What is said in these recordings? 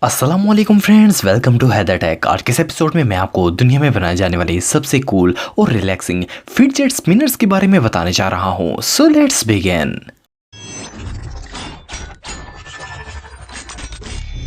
अस्सलामुअलैकुम friends, welcome to Haider tech. आज के इस एपिसोड में मैं आपको दुनिया में बनाए जाने वाले सबसे कूल और रिलैक्सिंग फिडजेट स्पिनर्स के बारे में बताने जा रहा हूँ। So let's begin.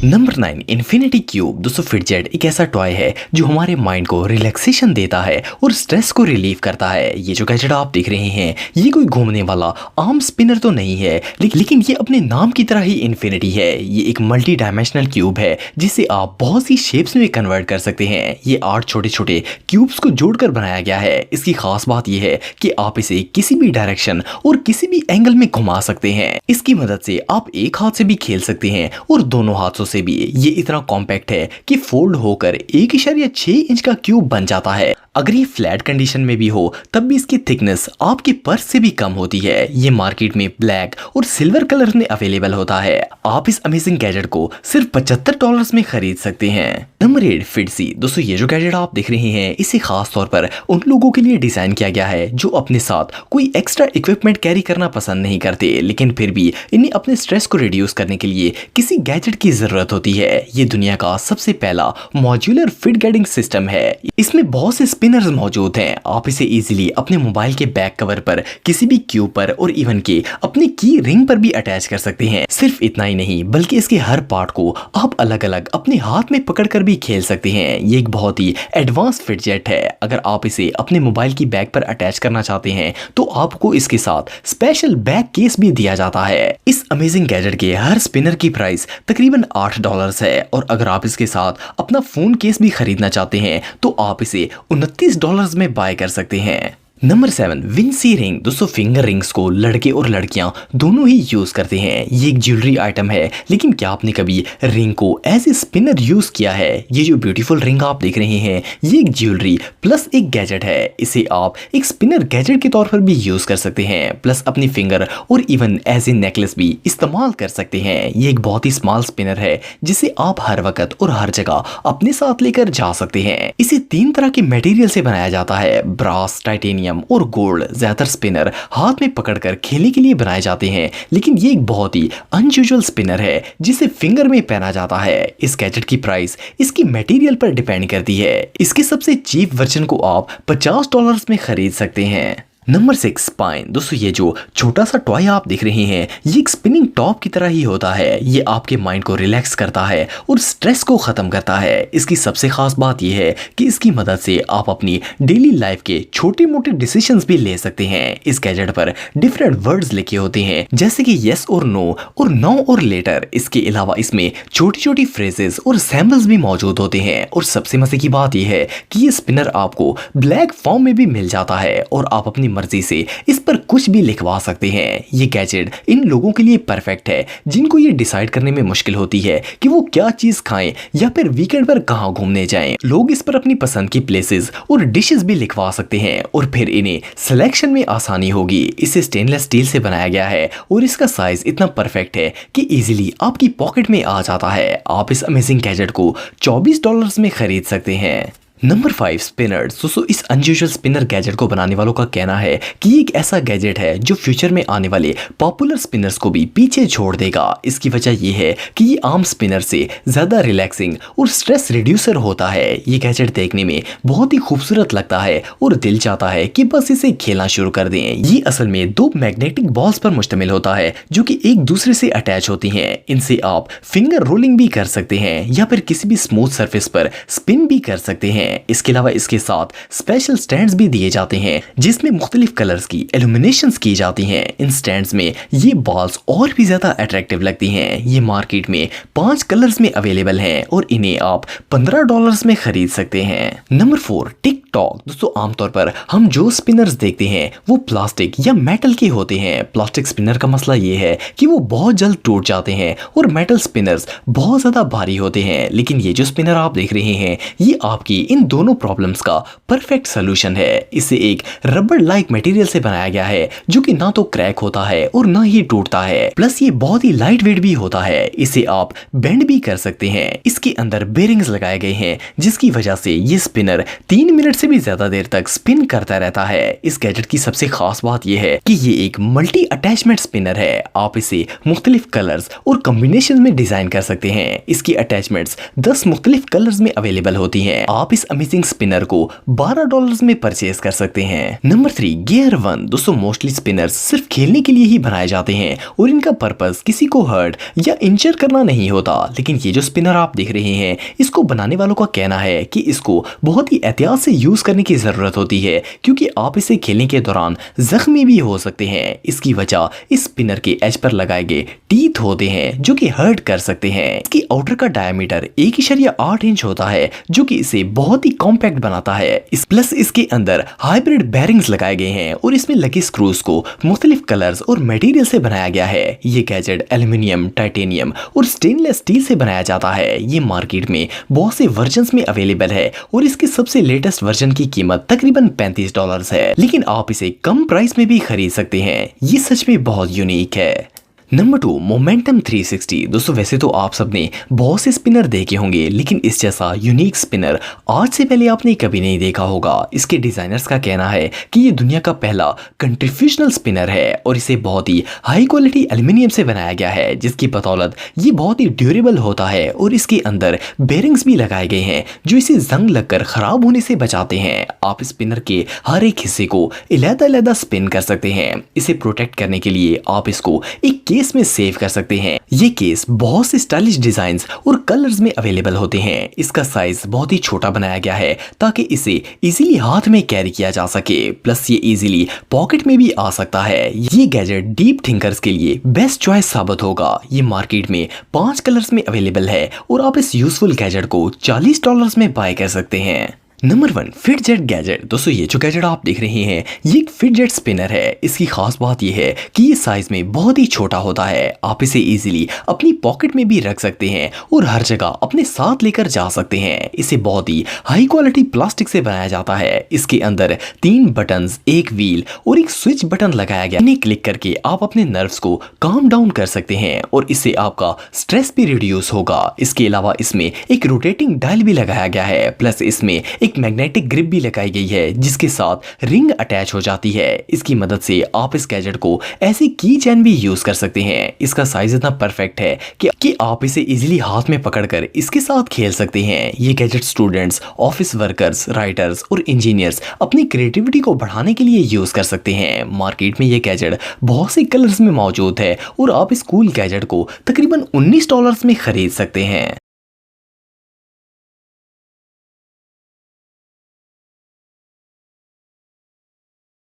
Number 9, infinity cube. दोस्तों, फिडजेट एक ऐसा टॉय है जो हमारे माइंड को रिलैक्सेशन देता है और स्ट्रेस को रिलीव करता है। ये जो गैजेट आप देख रहे हैं, ये कोई घूमने वाला आर्म स्पिनर तो नहीं है, लेकिन ये अपने नाम की तरह ही इन्फिनिटी है। ये एक मल्टी डायमेंशनल क्यूब है जिसे आप बहुत सी शेप्स में कन्वर्ट कर सकते हैं। ये 8 छोटे छोटे क्यूब्स को जोड़कर बनाया गया है। इसकी खास बात यह है कि आप इसे किसी भी डायरेक्शन और किसी भी एंगल में घुमा सकते हैं। इसकी मदद से आप एक हाथ से भी खेल सकते हैं और दोनों हाथों से भी। ये इतना कॉम्पैक्ट है कि फोल्ड होकर 1.6 इंच का क्यूब बन जाता है। अगर ये फ्लैट कंडीशन में भी हो तब भी इसकी थिकनेस आपके पर्स से भी कम होती है। ये मार्केट में ब्लैक और सिल्वर कलर में अवेलेबल होता है। आप इस अमेजिंग गैजेट को सिर्फ $75 में खरीद सकते हैं। नंबर 8, फिडसी। दोस्तों, ये जो गैजेट आप देख रहे हैं, इसे खास तौर पर उन लोगों के लिए डिजाइन किया गया है जो अपने साथ कोई एक्स्ट्रा इक्विपमेंट कैरी करना पसंद नहीं करते, लेकिन फिर भी इन्हें अपने स्ट्रेस को रिड्यूस करने के लिए किसी गैजेट की जरूरत होती है। ये दुनिया का सबसे पहला मॉड्यूलर फिट गेटिंग सिस्टम है। इसमें बहुत से स्पिनर्स मौजूद हैं। आप इसे इजीली अपने मोबाइल के बैक कवर पर, किसी भी क्यूब पर और इवन के अपने की रिंग पर भी अटैच कर सकते हैं। सिर्फ इतना ही नहीं, बल्कि इसके हर पार्ट को आप अलग अलग अपने हाथ में पकड़कर भी खेल सकते हैं। ये एक बहुत ही एडवांस फिडजेट है। अगर आप इसे अपने मोबाइल की बैक पर अटैच करना चाहते हैं तो आपको इसके साथ स्पेशल बैक केस भी दिया जाता है। इस अमेजिंग गैजेट के हर स्पिनर की प्राइस तकरीबन $8 है और अगर आप इसके साथ अपना फोन केस भी खरीदना चाहते हैं तो आप इसे $29 में बाय कर सकते हैं। Number 7, Vinci ring. दोस्तों, फिंगर रिंग्स को लड़के और लड़कियां दोनों ही यूज करते हैं। ये एक ज्वेलरी आइटम है, लेकिन क्या आपने कभी रिंग को एज ए स्पिनर यूज किया है? ये जो ब्यूटीफुल रिंग आप देख रहे हैं, ये एक ज्वेलरी प्लस एक गैजेट है। इसे आप एक स्पिनर गैजेट के तौर पर भी यूज कर सकते हैं, प्लस अपनी फिंगर और इवन एज ए नेकलेस भी इस्तेमाल कर सकते हैं। ये एक बहुत ही स्मॉल स्पिनर है जिसे आप हर वक्त और हर जगह अपने साथ लेकर जा सकते हैं। इसे 3 तरह के मटेरियल से बनाया जाता है, ब्रास, टाइटेनियम और गोल्ड। ज्यादातर स्पिनर हाथ में पकड़कर खेलने के लिए बनाए जाते हैं, लेकिन ये एक बहुत ही अनयूजुअल स्पिनर है जिसे फिंगर में पहना जाता है। इस गैजेट की प्राइस इसकी मटेरियल पर डिपेंड करती है। इसके सबसे चीप वर्जन को आप $50 में खरीद सकते हैं। Number 6, spine. दोस्तों, ये जो छोटा सा टॉय आप देख रहे हैं, ये एक स्पिनिंग टॉप की तरह ही होता है। ये आपके माइंड को रिलैक्स करता है और स्ट्रेस को खत्म करता है। इसकी सबसे खास बात यह है कि इसकी मदद से आप अपनी डेली लाइफ के छोटे मोटे डिसीजंस भी ले सकते हैं। इस गैजेट पर डिफरेंट वर्ड्स लिखे होते हैं, जैसे कि यस और नो और नाउ और लेटर। इसके अलावा इसमें छोटी छोटी फ्रेजेस और सैम्पल्स भी मौजूद होते हैं। और सबसे मजे की बात यह है कि ये स्पिनर आपको ब्लैक फॉर्म में भी मिल जाता है और आप अपनी मर्जी से इस पर कुछ भी लिखवा सकते हैं। ये गैजेट इन लोगों के लिए परफेक्ट है जिनको ये डिसाइड करने में मुश्किल होती है कि वो क्या चीज खाएं या फिर वीकेंड पर कहां घूमने जाएं। लोग इस पर अपनी पसंद की प्लेसेस और डिशेस भी लिखवा सकते हैं और फिर इन्हें सिलेक्शन में आसानी होगी। इसे स्टेनलेस स्टील से बनाया गया है और इसका साइज इतना परफेक्ट है कि इजीली आपकी पॉकेट में आ जाता है। आप इस अमेजिंग गैजेट को $24 में खरीद सकते हैं। Number 5, spinners. दोस्तों, इस अनयूजुअल स्पिनर गैजेट को बनाने वालों का कहना है कि ये एक ऐसा गैजेट है जो फ्यूचर में आने वाले पॉपुलर स्पिनर्स को भी पीछे छोड़ देगा। इसकी वजह यह है कि ये आम स्पिनर से ज्यादा रिलैक्सिंग और स्ट्रेस रिड्यूसर होता है। ये गैजेट देखने में बहुत ही खूबसूरत लगता है और दिल चाहता है कि बस इसे खेलना शुरू कर दें। ये असल में 2 मैग्नेटिक बॉल्स पर मुश्तमिल होता है जो कि एक दूसरे से अटैच होती हैं। इनसे आप फिंगर रोलिंग भी कर सकते हैं या फिर किसी भी स्मूथ सरफेस पर स्पिन भी कर सकते हैं। इसके अलावा इसके साथ स्पेशल स्टैंड्स भी दिए जाते हैं जिसमें मुख्तलिफ कलर्स की इल्यूमिनेशंस की जाती हैं। इन स्टैंड्स में ये बॉल्स और भी ज्यादा अट्रैक्टिव लगती हैं। ये मार्केट में 5 कलर्स में अवेलेबल हैं और इन्हें आप $15 में खरीद सकते हैं। Number 4, tick tock. दोस्तों, आमतौर पर हम जो स्पिनर्स देखते हैं वो प्लास्टिक या मेटल के होते हैं। प्लास्टिक स्पिनर का मसला ये है कि वो बहुत जल्द टूट जाते हैं और मेटल स्पिनर्स बहुत ज्यादा भारी होते हैं, लेकिन ये जो स्पिनर आप देख रहे हैं, ये आपकी इन इन दोनों प्रॉब्लम्स का परफेक्ट सोल्यूशन है। इसे एक रबर लाइक मटेरियल से बनाया गया है जो कि ना तो क्रैक होता है और ना ही टूटता है। प्लस ये बहुत ही लाइट वेट भी होता है। इसे आप बेंड भी कर सकते हैं। इसके अंदर बेरिंग्स लगाए गए हैं जिसकी वजह से ये स्पिनर 3 मिनट से भी ज्यादा देर तक स्पिन करता रहता है। इस गैजेट की सबसे खास बात यह है कि ये एक मल्टी अटैचमेंट स्पिनर है। आप इसे मुख्तलिफ कलर्स और कॉम्बिनेशन में डिजाइन कर सकते हैं। इसकी अटैचमेंट्स 10 मुख्तलिफ कलर्स में अवेलेबल होती हैं। आप इस अमेजिंग स्पिनर को $12 में परचेज कर सकते हैं। Number 3 gear 1। दोस्तों मोस्टली स्पिनर्स सिर्फ खेलने के लिए ही बनाए जाते हैं और इनका पर्पस किसी को हर्ट या इंजर करना नहीं होता। लेकिन ये जो स्पिनर आप देख रहे हैं इसको बनाने वालों का कहना है कि इसको बहुत ही एहतियात से यूज करने की जरूरत होती है क्योंकि आप इसे खेलने के दौरान जख्मी भी हो सकते हैं। इसकी वजह इस स्पिनर के एज पर लगाए गए टीथ होते हैं जो कि हर्ट कर सकते हैं। इसकी आउटर का डायमीटर 1.8 इंच होता है जो कि इसे बहुत ही कॉम्पैक्ट बनाता है। प्लस इसके अंदर हाइब्रिड बेरिंग्स लगाए गए हैं और इसमें लगे स्क्रूज को मुख्तलिफ कलर्स और मटेरियल से बनाया गया है। ये गैजेट एल्यूमिनियम, टाइटेनियम और स्टेनलेस स्टील से बनाया जाता है। ये मार्केट में बहुत से वर्जन्स में अवेलेबल है और इसके सबसे लेटेस्ट वर्जन की कीमत तकरीबन $35 है, लेकिन आप इसे कम प्राइस में भी खरीद सकते हैं। ये सच में बहुत यूनिक है। Number 2 momentum 360। दोस्तों वैसे तो आप सबने बहुत से स्पिनर देखे होंगे लेकिन इस जैसा यूनिक स्पिनर आज से पहले आपने कभी नहीं देखा होगा। इसके डिजाइनर्स का कहना है कि ये दुनिया का पहला कंट्रीफ्यूजनल स्पिनर है और इसे बहुत ही हाई क्वालिटी एल्यूमिनियम से बनाया गया है जिसकी बदौलत ये बहुत ही ड्यूरेबल होता है और इसके अंदर बेरिंग्स भी लगाए गए हैं जो इसे जंग लगकर खराब होने से बचाते हैं। आप स्पिनर के हर एक हिस्से को अलग-अलग स्पिन कर सकते हैं। इसे प्रोटेक्ट करने के लिए आप इसको एक केस में सेव कर सकते हैं। ये केस बहुत से स्टाइलिश डिजाइन्स और कलर्स में अवेलेबल होते हैं। इसका साइज बहुत ही छोटा बनाया गया है ताकि इसे इजीली हाथ में कैरी किया जा सके। प्लस ये इजीली पॉकेट में भी आ सकता है। ये गैजेट डीप थिंकर्स के लिए बेस्ट चॉइस साबित होगा। ये मार्केट में 5 कलर्स में अवेलेबल है और आप इस यूजफुल गैजेट को $40 में बाय कर सकते हैं। Number 1 fidget gadget. दोस्तों ये जो गैजेट आप देख रहे हैं ये एक फिटजेट स्पिनर है। इसकी खास बात यह है कि ये साइज में बहुत ही छोटा होता है। आप इसे इजीली अपनी पॉकेट में भी रख सकते हैं और हर जगह अपने साथ लेकर जा सकते हैं। इसे बहुत ही हाई क्वालिटी प्लास्टिक से बनाया जाता है। इसके अंदर 3 बटन्स, एक व्हील और एक स्विच बटन लगाया गया। इन्हें क्लिक करके आप अपने नर्व्स को काम डाउन कर सकते हैं और इससे आपका स्ट्रेस भी रिड्यूस होगा। इसके अलावा इसमें एक रोटेटिंग डायल भी लगाया गया है। प्लस इसमें एक मैग्नेटिक ग्रिप भी लगाई गई है जिसके साथ रिंग अटैच हो जाती है। इसकी मदद से आप इस गैजेट को ऐसे की चैन भी यूज कर सकते हैं। इसका साइज इतना परफेक्ट है कि आप इसे इजीली हाथ में पकड़कर इसके साथ खेल सकते हैं। ये gadget students, office workers, writers और इंजीनियर्स अपनी क्रिएटिविटी को बढ़ाने के लिए यूज कर सकते हैं। मार्केट में ये गैजेट बहुत से कलर्स में मौजूद है और आप इस कूल गैजेट को तकरीबन $19 में खरीद सकते हैं।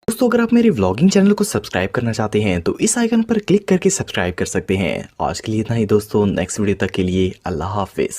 दोस्तों अगर आप मेरे व्लॉगिंग चैनल को सब्सक्राइब करना चाहते हैं तो इस आइकन पर क्लिक करके सब्सक्राइब कर सकते हैं। आज के लिए इतना ही दोस्तों, नेक्स्ट वीडियो तक के लिए अल्लाह हाफिज।